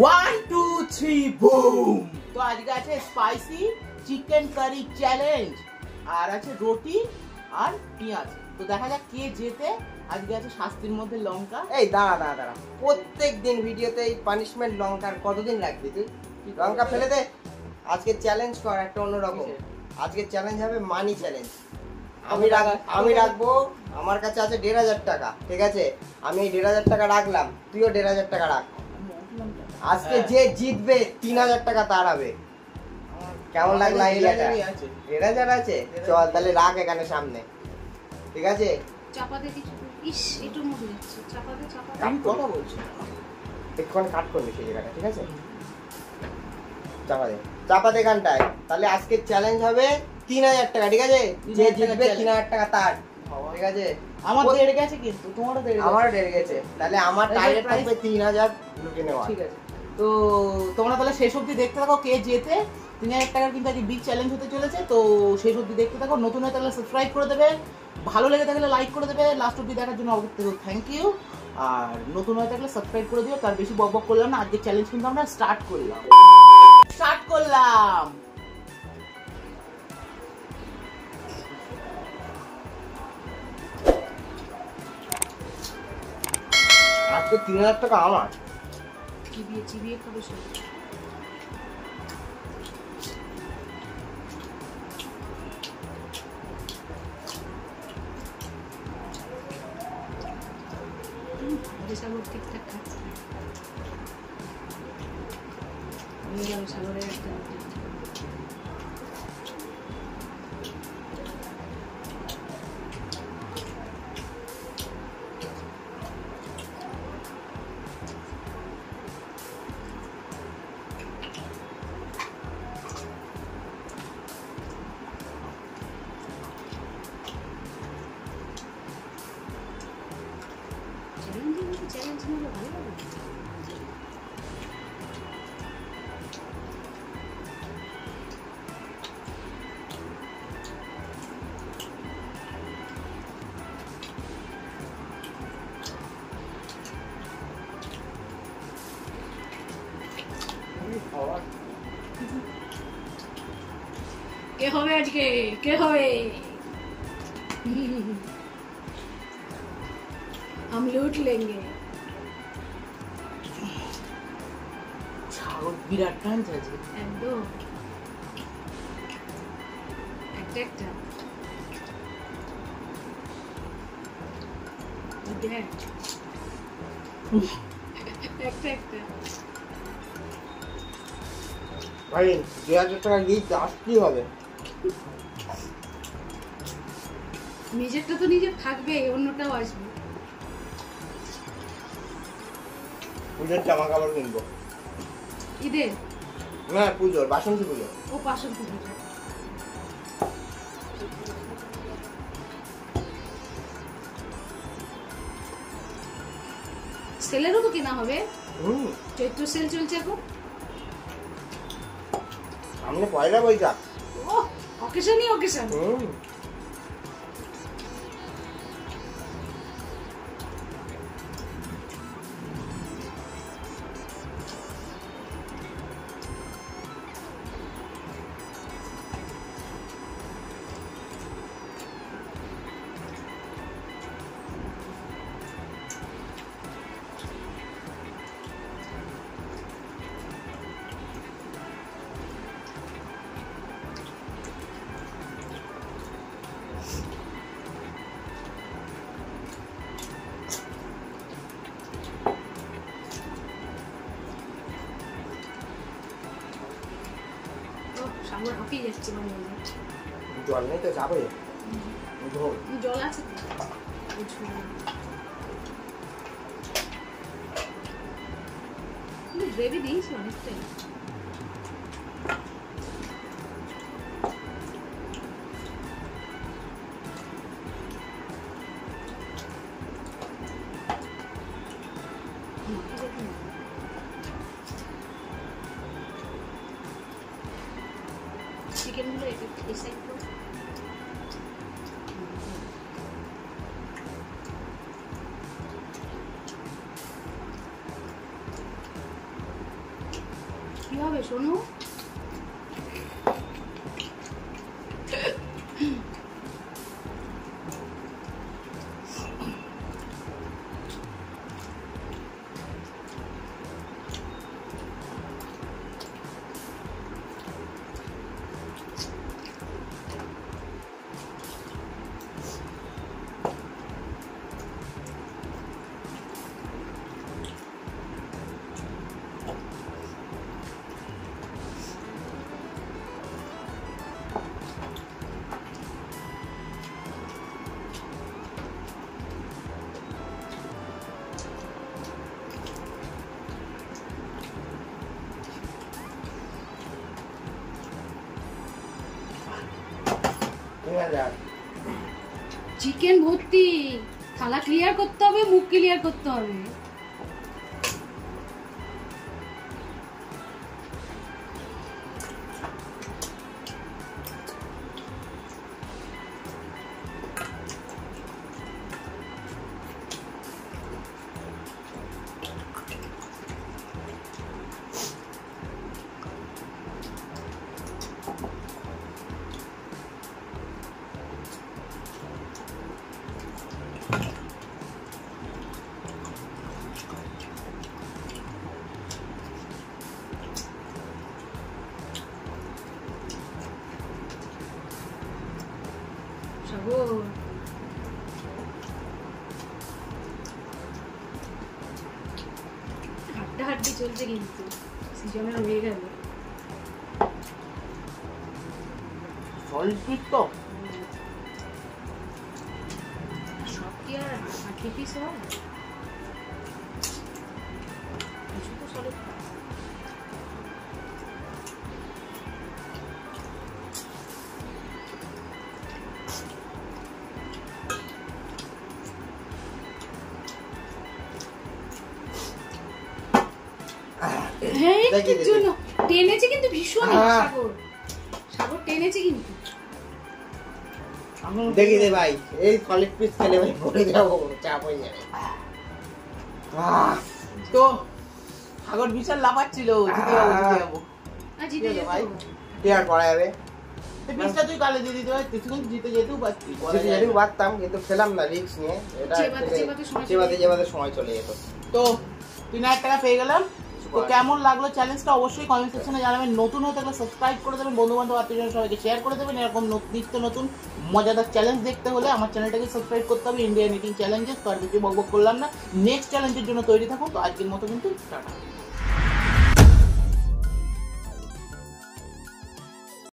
1 2 3 broom. তো আজকে আছে স্পাইসি চিকেন কারি চ্যালেঞ্জ, আর আছে রুটি আর পেঁয়াজ। তো দেখা যাক কে জেতে। আজকে আছে শাস্তির মধ্যে লঙ্কা। এই দাঁড়া, প্রত্যেক দিন ভিডিওতে এই পানিশমেন্ট লঙ্কার কতদিন রাখবি তুই? লঙ্কা ফেলে দে। আজকে চ্যালেঞ্জ কর একটা অন্যরকম। আজকে চ্যালেঞ্জ হবে মানি চ্যালেঞ্জ। আমি রাখবো, আমার কাছে আছে 1,500 টাকা, ঠিক আছে? আমি এই 1,500 টাকা রাখলাম, তুইও 1,500 টাকা রাখ। আজকে যে জিতবে 3,000 টাকা তার হবে। কেমন লাগলো আইডিয়াটা? 1,000 আছে, চল তাহলে রাখ এখানে সামনে, ঠিক আছে? চাপাতে কিছু ইস একটু মধ্যে যাচ্ছে, চাপাতে আমি কথা বলছি, এক্ষুনি কাট করবি সেই জায়গাটা, ঠিক আছে? চাপাতে এখানটায়। তাহলে আজকে চ্যালেঞ্জ হবে 3,000 টাকা, ঠিক আছে? যে জিতবে 3,000 টাকা তার, ঠিক আছে? আমার দেড় গেছে কিন্তু তোমারও দেড় গেছে। আমারও দেড় গেছে। তাহলে আমার টার্গেট থাকবে 3,000 লুটে নেওয়া, ঠিক আছে? তো তোমরা তাহলে শেষ অবধি দেখতে থাকো কে জেতে। 3,000 টাকার কিন্তু আজকে বিগ চ্যালেঞ্জ হতে চলেছে। তো শেষ অবধি দেখতে থাকো। নতুন হয়ে থাকলে সাবস্ক্রাইব করে দেবে, ভালো লেগে থাকলে লাইক করে দেবে। লাস্ট অবধি দেখার জন্য অবশ্যই থ্যাংক ইউ। আর নতুন হয়ে থাকলে সাবস্ক্রাইব করে দিও। তার বেশি বকবক করলাম না, আজকে চ্যালেঞ্জ কিন্তু আমরা স্টার্ট করলাম। আজকে 3,000 টাকা আমার। চিবিয়ে খাবে সব। সাগর ঠিকঠাক খাচ্ছে, নিয়ে গেল সাগরের একটা চ্যালেঞ্জ নিলে ভালো লাগে। কে হবে আজকে? কে হবে? हम लूट लेंगे। ছাগল বিরাট টানছে আজকে একদম একটা একটা দেখ একটা একটা ভাই 2,000 টাকা গিফট আসতেই হবে। নিজেরটা তো নিজের থাকবে, অন্যটাও আসবে। পুজোর জামা কাপড় কিনবো। ঈদের না, পুজোর বাসন্তী পুজো। ও বাসন্তী পুজো। সেলেরও তো কেনা হবে। চৈত্র সেল চলছে এখন, সামনে পয়লা বৈশাখ। ও অকেশনই অকেশন। সাগর হাঁপিয়ে যাচ্ছে, জল নেই তো যাবে। জল আছে গ্রেভি দিয়েছি অনেকটাই। চিকেনগুলো এই সাইড করো। কি হবে শোনো? চিকেন ভর্তি, থালা ক্লিয়ার করতে হবে, মুখ ক্লিয়ার করতে হবে। সাগর, হাড্ডাহাড্ডি চলছে কিন্তু সিজনের হয়ে গেল। সলিড পিস তো সব কি আর হাড্ডি পিস হয়? কিছু তো সলিড। হ্যাঁ, একটুর জন্য টেনেছে কিন্তু ভীষণ। সাগর, সাগর টেনেছে কিন্তু। দেখি দে ভাই, এই সলিড পিস খেলে ভাই পড়ে যাবো, চাপ হয়ে যাবে। তো সাগর বিশাল লাফাচ্ছিল, জিতে যাবো জিতে যাবো। আর জিতে ঠিক আছে যেত। ভাই। কি আর করা যাবে? পিসটা তুই কালে দিয়ে দিতে হয়, তুই কিন্তু জিতে যেতেও পারতি। জিতে যেতেও পারতাম, কিন্তু খেলাম না রিস্ক নিয়ে। এটা চেবাতে চেবাতে সময় চলে যেত। তো 3000 টাকা পেয়ে গেলাম। তো কেমন লাগলো চ্যালেঞ্জটা অবশ্যই কমেন্ট সেকশনে জানাবেন। নতুন হয়ে থাকলে সাবস্ক্রাইব করে দেবেন, বন্ধু বান্ধব আত্মীয়জন সবাইকে শেয়ার করে দেবেন। এরকম নিত্য নতুন মজাদার চ্যালেঞ্জ দেখতে হলে আমার চ্যানেলটাকে সাবস্ক্রাইব করতে হবে। ইন্ডিয়ান ইটিং চ্যালেঞ্জেস, তো আর বেশি বকবক করলাম না। নেক্সট চ্যালেঞ্জের জন্য তৈরি থাকুন। তো আজকের মতো কিন্তু টাটা।